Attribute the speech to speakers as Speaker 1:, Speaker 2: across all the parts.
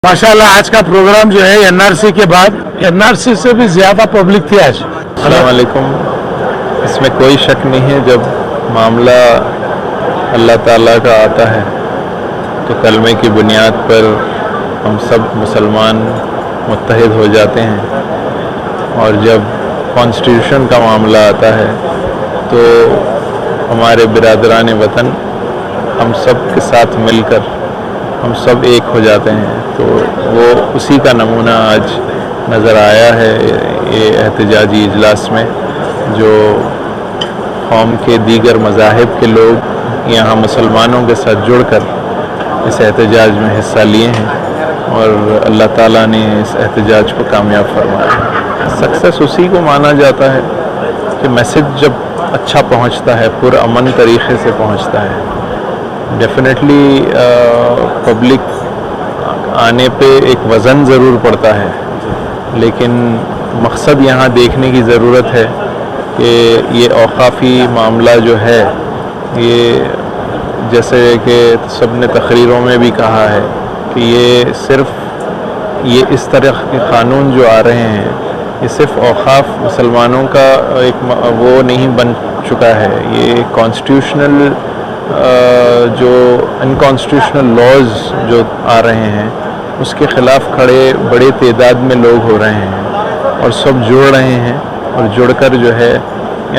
Speaker 1: माशाल्लाह आज का प्रोग्राम जो है एनआरसी के बाद एनआरसी से भी ज्यादा पब्लिक थी आज।
Speaker 2: अस्सलाम वालेकुम। इसमें कोई शक नहीं है, जब मामला अल्लाह ताला का आता है तो कलमे की बुनियाद पर हम सब मुसलमान मुत्तहिद हो जाते हैं, और जब कॉन्स्टिट्यूशन का मामला आता है तो हमारे बिरादरान वतन हम सब के साथ मिलकर हम सब एक हो जाते हैं। तो वो उसी का नमूना आज नज़र आया है ये एहतजाजी इजलास में, जो कौम के दीगर मज़ाहिब के लोग यहाँ मुसलमानों के साथ जुड़कर इस एहतजाज में हिस्सा लिए हैं, और अल्लाह ताला ने इस एहतजाज को कामयाब फरमाया। सक्सेस उसी को माना जाता है कि मैसेज जब अच्छा पहुँचता है, पुरअमन तरीक़े से पहुँचता है। डेफिनेटली पब्लिक आने पे एक वज़न ज़रूर पड़ता है, लेकिन मकसद यहाँ देखने की ज़रूरत है कि ये औक़ाफ़ी मामला जो है, ये जैसे कि सब ने तकरीरों में भी कहा है कि ये सिर्फ़ ये इस तरह के क़ानून जो आ रहे हैं, ये सिर्फ़ औक़ाफ़ मुसलमानों का एक वो नहीं बन चुका है। ये कॉन्स्टिट्यूशनल जो अनकॉन्स्टिट्यूशनल लॉज जो आ रहे हैं उसके ख़िलाफ़ खड़े बड़े तादाद में लोग हो रहे हैं, और सब जुड़ रहे हैं, और जुड़कर जो है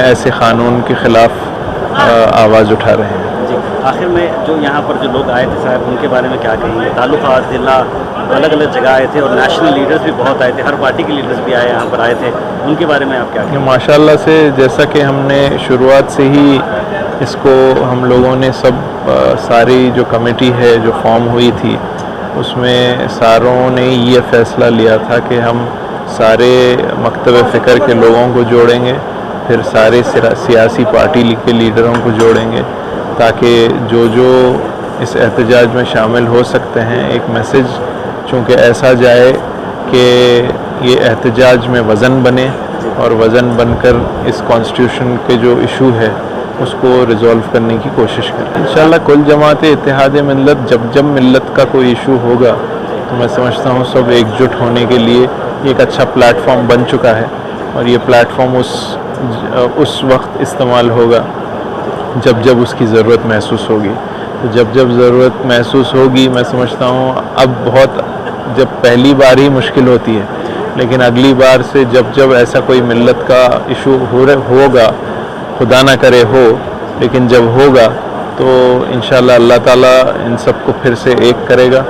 Speaker 2: ऐसे क़ानून के ख़िलाफ़ आवाज़ उठा रहे हैं।
Speaker 3: जी, आखिर में जो यहाँ पर जो लोग आए थे साहब, उनके बारे में क्या कहेंगे? ताल्लुकात ज़िला अलग अलग जगह आए थे, और नेशनल लीडर्स भी बहुत आए थे, हर पार्टी के लीडर्स भी आए यहाँ पर आए थे, उनके बारे में आप क्या कहेंगे?
Speaker 2: माशाल्लाह से जैसा कि हमने शुरुआत से ही इसको हम लोगों ने सब सारी जो कमेटी है जो फॉर्म हुई थी, उसमें सारों ने ये फ़ैसला लिया था कि हम सारे मकतब फ़िक्र के लोगों को जोड़ेंगे, फिर सारे सियासी पार्टी के लीडरों को जोड़ेंगे, ताकि जो जो इस एहतजाज में शामिल हो सकते हैं, एक मैसेज चूँकि ऐसा जाए कि ये एहतजाज में वज़न बने, और वज़न बनकर इस कॉन्स्टिट्यूशन के जो इशू है उसको रिज़ॉल्व करने की कोशिश करें। इंशाअल्लाह कुल जमात इत्तेहाद मिल्लत, जब मिल्लत का कोई इशू होगा तो मैं समझता हूँ सब एकजुट होने के लिए एक अच्छा प्लेटफॉर्म बन चुका है, और ये प्लेटफॉर्म उस वक्त इस्तेमाल होगा जब उसकी ज़रूरत महसूस होगी। तो जब ज़रूरत महसूस होगी, मैं समझता हूँ अब बहुत, जब पहली बार ही मुश्किल होती है, लेकिन अगली बार से जब ऐसा कोई मिल्लत का इशू होगा, खुदा ना करे हो, लेकिन जब होगा तो इंशाअल्लाह अल्लाह ताला इन सब को फिर से एक करेगा।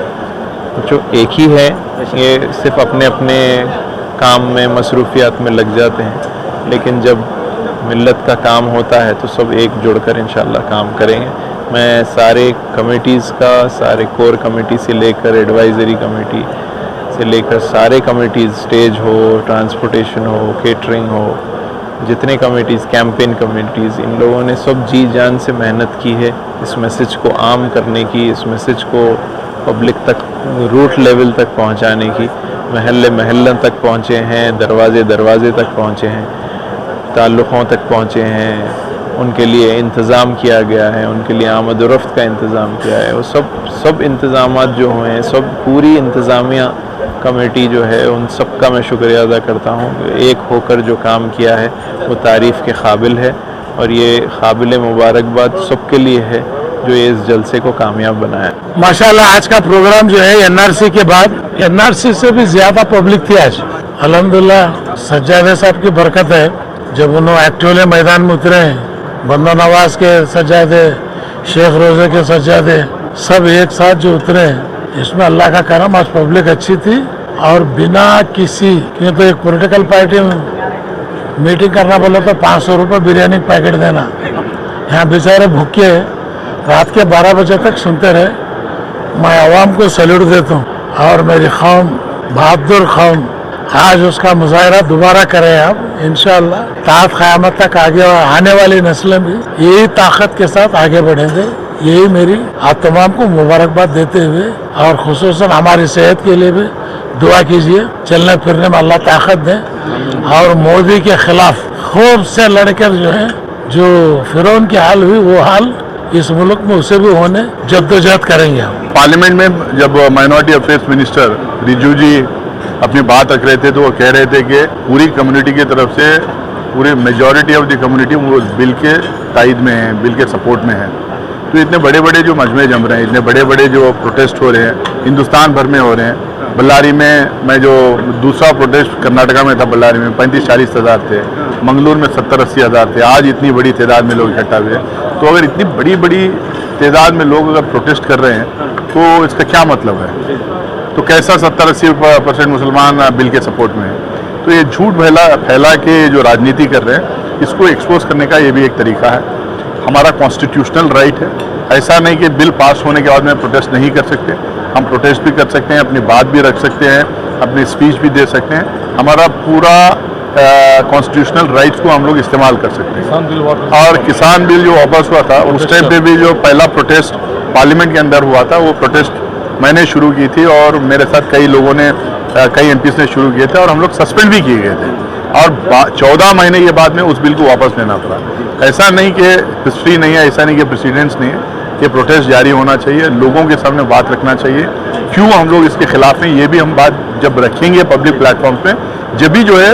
Speaker 2: जो एक ही है, ये सिर्फ अपने अपने काम में मसरूफियात में लग जाते हैं, लेकिन जब मिल्लत का काम होता है तो सब एक जुड़कर इंशाअल्लाह काम करेंगे। मैं सारे कमेटीज़ का, सारे कोर कमेटी से लेकर एडवाइज़री कमेटी से लेकर सारे कमेटीज़, स्टेज हो, ट्रांसपोर्टेशन हो, केटरिंग हो, जितने कमेटीज़, कैंपेन कमेटीज़, इन लोगों ने सब जी जान से मेहनत की है इस मैसेज को आम करने की, इस मैसेज को पब्लिक तक, रूट लेवल तक पहुंचाने की। महल्ले तक पहुंचे हैं, दरवाजे तक पहुंचे हैं, ताल्लुक़ों तक पहुंचे हैं, उनके लिए इंतज़ाम किया गया है, उनके लिए आमद व रफ्त का इंतज़ाम किया है। वो सब इंतज़ामात जो हुए हैं, सब पूरी इंतज़ामिया कमेटी जो है, उन सब का मैं शुक्रिया अदा करता हूँ। एक होकर जो काम किया है वो तारीफ़ के काबिल है, और ये काबिल मुबारकबाद सबके लिए है जो ये इस जलसे को कामयाब बनाया।
Speaker 1: माशाल्लाह आज का प्रोग्राम जो है एनआरसी के बाद एनआरसी से भी ज्यादा पब्लिक थी आज। अल्हम्दुलिल्लाह सज्जादे साहब की बरकत है, जब उन्होंने एक्चुअली मैदान में उतरे हैं, बंदा नवाज के सज्जादे, शेख रोजे के सज्जादे, सब एक साथ जो उतरे हैं, इसमें अल्लाह का करम, आज पब्लिक अच्छी थी, और बिना किसी, क्योंकि तो एक पॉलिटिकल पार्टी मीटिंग करना बोले तो 500 रुपये बिरयानी पैकेट देना, यहाँ बेचारे भूखे रात के 12 बजे तक सुनते रहे। मैं आवाम को सैल्यूट देता हूँ, और मेरी कौम, बहादुर कौम, आज उसका मुजाहरा दोबारा करें आप इंशाअल्लाह। ताकत क़यामत तक आगे आने वाली नस्लें भी यही ताकत के साथ आगे बढ़ेंगे। यही मेरी आप तमाम को मुबारकबाद देते हुए, और खुसूसन हमारी सेहत के लिए भी दुआ कीजिए, चलने फिरने में अल्लाह ताकत दे, और मोदी के खिलाफ खूब से लड़कर जो है, जो फिरौन की हाल हुई वो हाल इस मुल्क में उसे भी होने जद्दोजहद करेंगे हम।
Speaker 4: पार्लियामेंट में जब माइनॉरिटी अफेयर्स मिनिस्टर रिजू जी अपनी बात रख रहे थे तो वो कह रहे थे कि पूरी कम्युनिटी की तरफ से पूरी मेजॉरिटी ऑफ द कम्युनिटी वो बिल के तायद में है, बिल के सपोर्ट में है। तो इतने बड़े बड़े जो मजमे जम रहे हैं, इतने बड़े बड़े जो प्रोटेस्ट हो रहे हैं हिंदुस्तान भर में हो रहे हैं। बल्लारी में मैं जो दूसरा प्रोटेस्ट कर्नाटका में था, बल्लारी में 35-40 हज़ार थे, मंगलूर में 70-80 हज़ार थे। आज इतनी बड़ी तादाद में लोग इकट्ठा हुए। तो अगर इतनी बड़ी बड़ी तादाद में लोग अगर प्रोटेस्ट कर रहे हैं तो इसका क्या मतलब है? तो कैसा 70-80% मुसलमान बिल के सपोर्ट में है? तो ये झूठ फैला के जो राजनीति कर रहे हैं, इसको एक्सपोज करने का ये भी एक तरीका है। हमारा कॉन्स्टिट्यूशनल राइट है। ऐसा नहीं कि बिल पास होने के बाद में प्रोटेस्ट नहीं कर सकते। हम प्रोटेस्ट भी कर सकते हैं, अपनी बात भी रख सकते हैं, अपनी स्पीच भी दे सकते हैं। हमारा पूरा कॉन्स्टिट्यूशनल राइट्स को हम लोग इस्तेमाल कर सकते हैं। और किसान बिल जो वापस हुआ था उस टाइम पे भी जो पहला प्रोटेस्ट पार्लियामेंट के अंदर हुआ था, वो प्रोटेस्ट मैंने शुरू की थी और मेरे साथ कई लोगों ने, कई एमपीस ने शुरू किए थे और हम लोग सस्पेंड भी किए गए थे। और 14 महीने के बाद में उस बिल को वापस लेना पड़ा। ऐसा नहीं कि हिस्ट्री नहीं है, ऐसा नहीं कि प्रेसिडेंट्स नहीं है। ये प्रोटेस्ट जारी होना चाहिए, लोगों के सामने बात रखना चाहिए क्यों हम लोग इसके खिलाफ हैं। ये भी हम बात जब रखेंगे पब्लिक प्लेटफॉर्म पे, जब भी जो है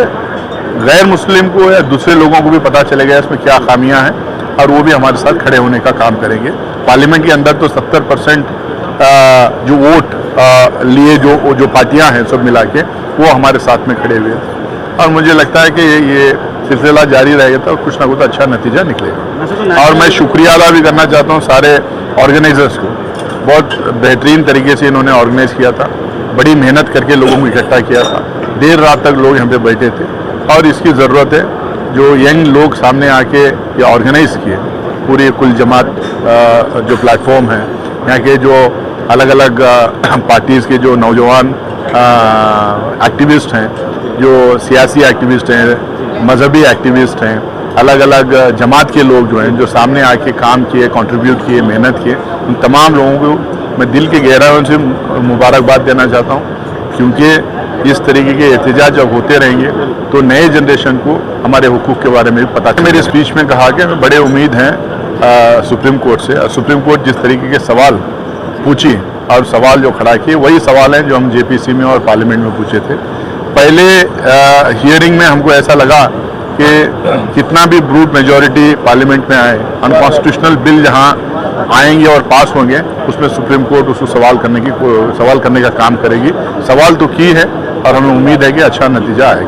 Speaker 4: गैर मुस्लिम को या दूसरे लोगों को भी पता चलेगा इसमें क्या खामियां हैं और वो भी हमारे साथ खड़े होने का काम करेंगे। पार्लियामेंट के अंदर तो 70% जो वोट लिए जो पार्टियां हैं सब मिला के वो हमारे साथ में खड़े हुए हैं। और मुझे लगता है कि ये सिलसिला जारी रहेगा तो कुछ ना कुछ अच्छा नतीजा निकलेगा। और मैं शुक्रिया अदा भी करना चाहता हूँ सारे ऑर्गेनाइजर्स को। बहुत बेहतरीन तरीके से इन्होंने ऑर्गेनाइज किया था, बड़ी मेहनत करके लोगों को इकट्ठा किया था। देर रात तक लोग यहाँ पे बैठे थे और इसकी ज़रूरत है जो यंग लोग सामने आके ये ऑर्गेनाइज किए। पूरी कुल जमात जो प्लेटफॉर्म है, यहाँ के जो अलग अलग पार्टीज़ के जो नौजवान एक्टिविस्ट हैं, जो सियासी एक्टिविस्ट हैं, मजहबी एक्टिविस्ट हैं, अलग अलग जमात के लोग जो हैं जो सामने आके काम किए, कंट्रीब्यूट किए, मेहनत किए, उन तमाम लोगों को मैं दिल के गहराइयों से मुबारकबाद देना चाहता हूँ। क्योंकि इस तरीके के एहतजाज जब होते रहेंगे तो नए जनरेशन को हमारे हुकूक के बारे में भी पता। मेरी स्पीच में कहा कि बड़े उम्मीद हैं सुप्रीम कोर्ट से। सुप्रीम कोर्ट जिस तरीके के सवाल पूछी और सवाल जो खड़ा किए वही सवाल हैं जो हम जेपीसी में और पार्लियामेंट में पूछे थे। पहले हियरिंग में हमको ऐसा लगा कि कितना भी ब्रूट मेजॉरिटी पार्लियामेंट में आए, अनकॉन्स्टिट्यूशनल बिल जहां आएंगे और पास होंगे उसमें सुप्रीम कोर्ट उसको सवाल करने का काम करेगी। सवाल तो की है और हमें उम्मीद है कि अच्छा नतीजा आएगा।